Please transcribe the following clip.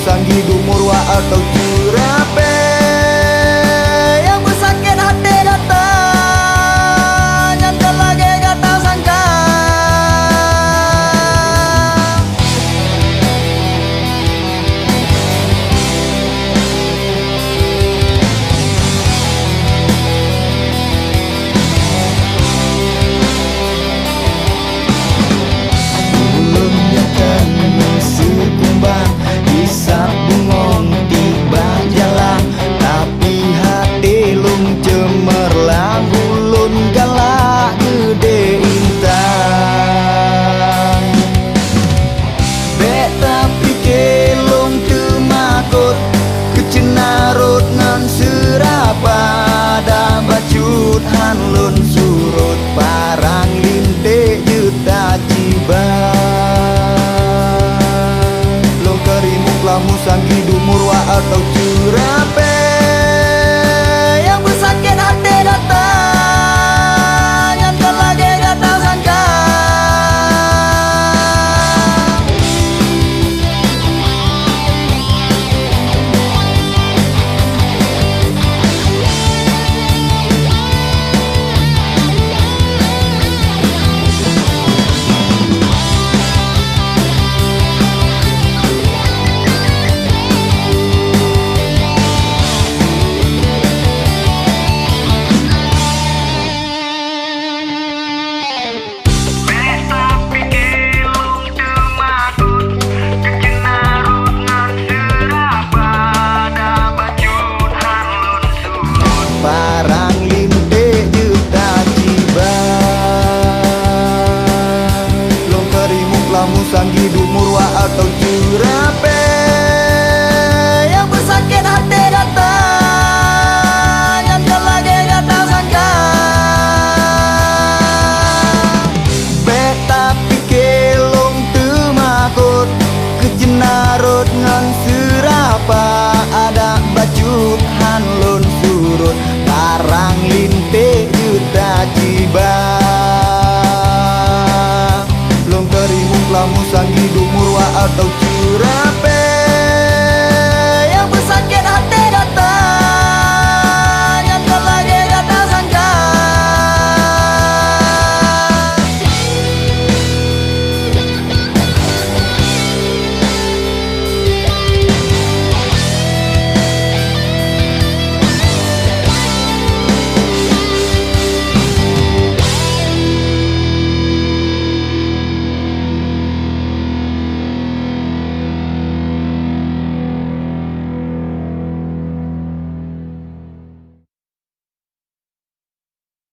sanggi dumurwa atau curape yang bersakit hati datang nyangka lagi kata sangka pada bacut hanlun surut parang linte juta ciban lo kerimuk lamu sanggi dumurwa atau curape yang bersakit hati datang nyangka lagi kata sangka parang linte juta ciban lo kerimuk lamu sanggi dumurwa atau curape yang bersakit hati datang nyangka lagi kata sangka beta pikir long temakut kejenarut ngan serapa ada bacut hanlun surut parang linte juta ciban long kerimuk lamu sanggi dumurwa atau curape